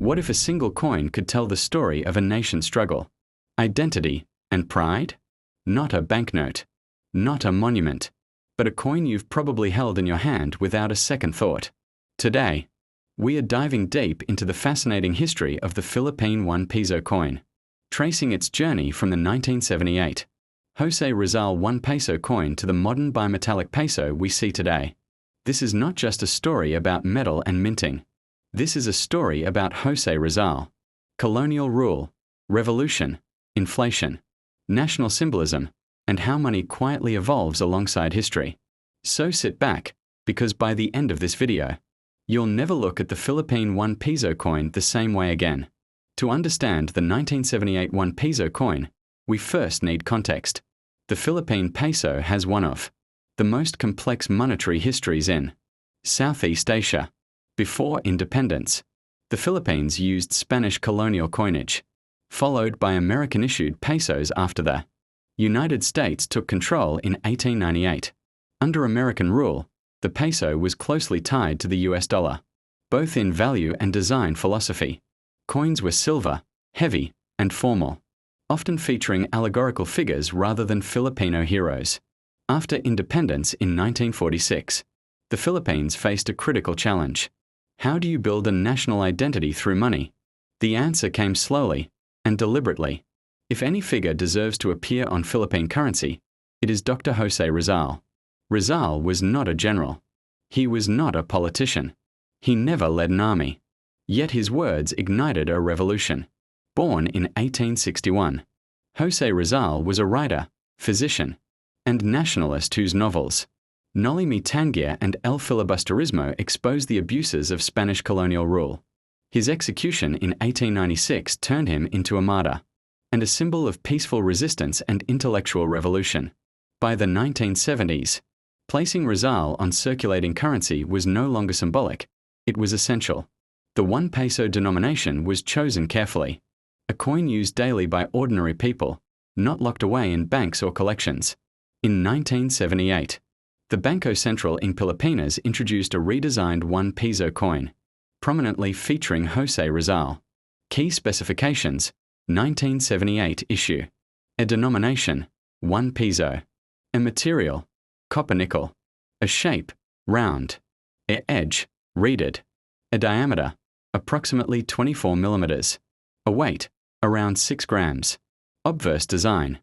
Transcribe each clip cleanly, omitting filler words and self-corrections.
What if a single coin could tell the story of a nation's struggle, identity, and pride? Not a banknote, not a monument, but a coin you've probably held in your hand without a second thought. Today, we are diving deep into the fascinating history of the Philippine one-peso coin, tracing its journey from the 1978 José Rizal one-peso coin to the modern bimetallic peso we see today. This is not just a story about metal and minting. This is a story about José Rizal, colonial rule, revolution, inflation, national symbolism, and how money quietly evolves alongside history. So sit back, because by the end of this video, you'll never look at the Philippine one-peso coin the same way again. To understand the 1978 one-peso coin, we first need context. The Philippine peso has one of the most complex monetary histories in Southeast Asia. Before independence, the Philippines used Spanish colonial coinage, followed by American-issued pesos after the United States took control in 1898. Under American rule, the peso was closely tied to the US dollar, both in value and design philosophy. Coins were silver, heavy, and formal, often featuring allegorical figures rather than Filipino heroes. After independence in 1946, the Philippines faced a critical challenge. How do you build a national identity through money? The answer came slowly and deliberately. If any figure deserves to appear on Philippine currency, it is Dr. José Rizal. Rizal was not a general. He was not a politician. He never led an army. Yet his words ignited a revolution. Born in 1861, José Rizal was a writer, physician, and nationalist whose novels, Noli Me Tangere and El Filibusterismo, exposed the abuses of Spanish colonial rule. His execution in 1896 turned him into a martyr, and a symbol of peaceful resistance and intellectual revolution. By the 1970s, placing Rizal on circulating currency was no longer symbolic, it was essential. The one-peso denomination was chosen carefully, a coin used daily by ordinary people, not locked away in banks or collections. In 1978, the Banco Central in Pilipinas introduced a redesigned one-peso coin, prominently featuring José Rizal. Key specifications: 1978 issue. A denomination, 1 peso. A material, copper nickel. A shape, round. A edge, reeded. A diameter, approximately 24 millimeters. A weight, around 6 grams. Obverse design.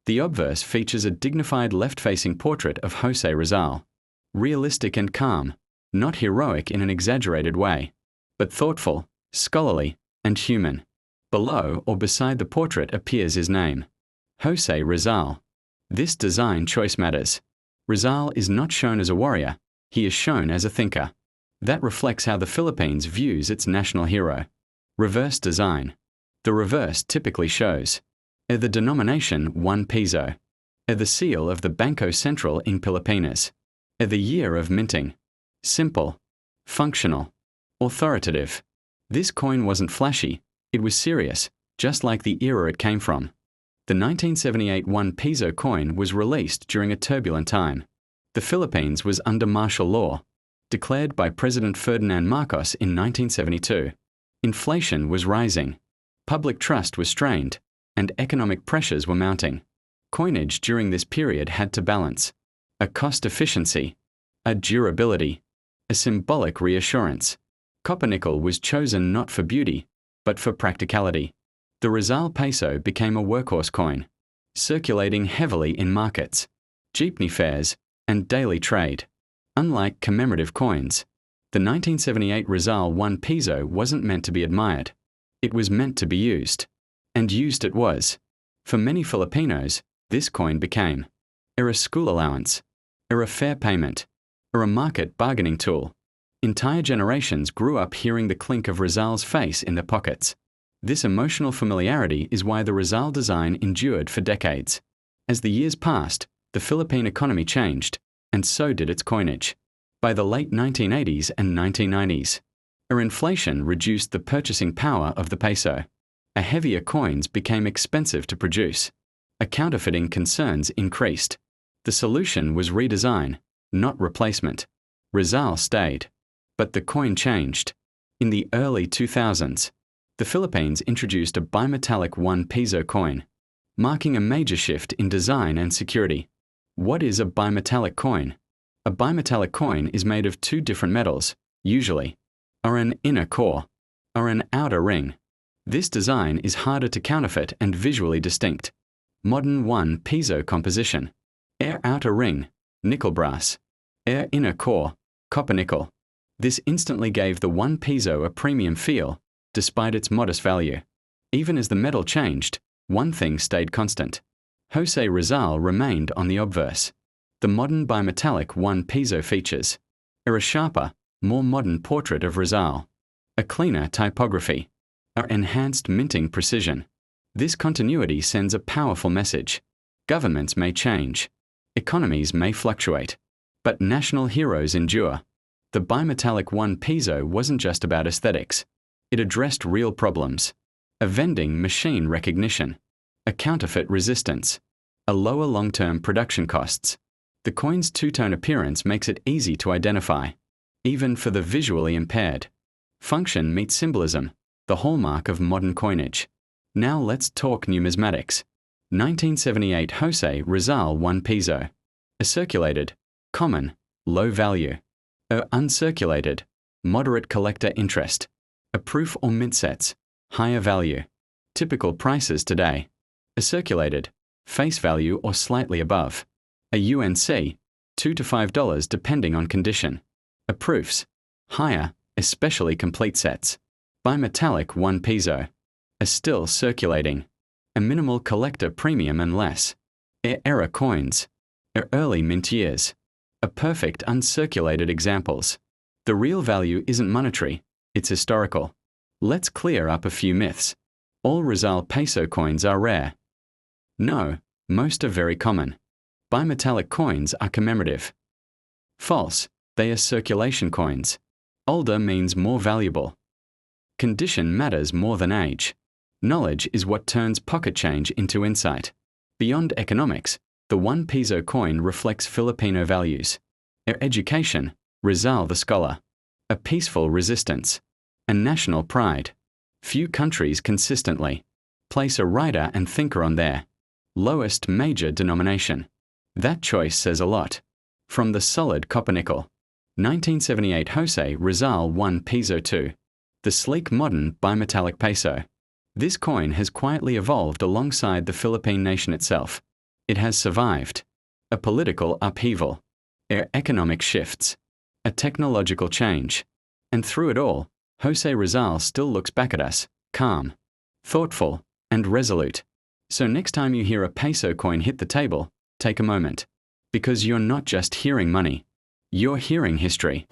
The obverse features a dignified left-facing portrait of José Rizal. Realistic and calm, not heroic in an exaggerated way, but thoughtful, scholarly, and human. Below or beside the portrait appears his name, José Rizal. This design choice matters. Rizal is not shown as a warrior, he is shown as a thinker. That reflects how the Philippines views its national hero. Reverse design. The reverse typically shows the denomination 1 peso, the seal of the Banco Central in Pilipinas, the year of minting. Simple, functional, authoritative. This coin wasn't flashy, it was serious, just like the era it came from. The 1978 1 peso coin was released during a turbulent time. The Philippines was under martial law, declared by President Ferdinand Marcos in 1972. Inflation was rising, public trust was strained, and economic pressures were mounting. Coinage during this period had to balance a cost efficiency, a durability, a symbolic reassurance. Copper nickel was chosen not for beauty, but for practicality. The Rizal peso became a workhorse coin, circulating heavily in markets, jeepney fares, and daily trade. Unlike commemorative coins, the 1978 Rizal 1 peso wasn't meant to be admired. It was meant to be used. And used it was. For many Filipinos, this coin became a school allowance, a fair payment, a market bargaining tool. Entire generations grew up hearing the clink of Rizal's face in their pockets. This emotional familiarity is why the Rizal design endured for decades. As the years passed, the Philippine economy changed, and so did its coinage. By the late 1980s and 1990s, inflation reduced the purchasing power of the peso. Heavier coins became expensive to produce. Counterfeiting concerns increased. The solution was redesign, not replacement. Rizal stayed. But the coin changed. In the early 2000s, the Philippines introduced a bimetallic one-peso coin, marking a major shift in design and security. What is a bimetallic coin? A bimetallic coin is made of two different metals, usually, or an inner core, or an outer ring. This design is harder to counterfeit and visually distinct. Modern one-peso composition. Air outer ring, nickel brass. Air inner core, copper nickel. This instantly gave the one-peso a premium feel, despite its modest value. Even as the metal changed, one thing stayed constant. José Rizal remained on the obverse. The modern bimetallic one-peso features a sharper, more modern portrait of Rizal, a cleaner typography, an enhanced minting precision. This continuity sends a powerful message. Governments may change, economies may fluctuate, but national heroes endure. The bimetallic one-peso wasn't just about aesthetics. It addressed real problems: a vending machine recognition, a counterfeit resistance, a lower long-term production costs. The coin's two-tone appearance makes it easy to identify, even for the visually impaired. Function meets symbolism, the hallmark of modern coinage. Now let's talk numismatics. 1978 José Rizal one-peso. A circulated, common, low value. A uncirculated, moderate collector interest. A proof or mint sets, higher value. Typical prices today. A circulated, face value or slightly above. A UNC, $2 to $5 depending on condition. A proofs, higher, especially complete sets. Bimetallic one-peso. A still circulating. A minimal collector premium and less. Era coins. Early mint years. A perfect uncirculated examples. The real value isn't monetary, it's historical. Let's clear up a few myths. All Rizal Peso coins are rare. No, most are very common. Bimetallic coins are commemorative. False, they are circulation coins. Older means more valuable. Condition matters more than age. Knowledge is what turns pocket change into insight. Beyond economics, the one-peso coin reflects Filipino values. Education, Rizal the scholar. A peaceful resistance. A national pride. Few countries consistently place a writer and thinker on their lowest major denomination. That choice says a lot. From the solid copper nickel. 1978 José Rizal one-peso 2. The sleek modern bimetallic peso. This coin has quietly evolved alongside the Philippine nation itself. It has survived a political upheaval, economic shifts, a technological change, and through it all, José Rizal still looks back at us, calm, thoughtful, and resolute. So next time you hear a peso coin hit the table, take a moment, because you're not just hearing money, you're hearing history.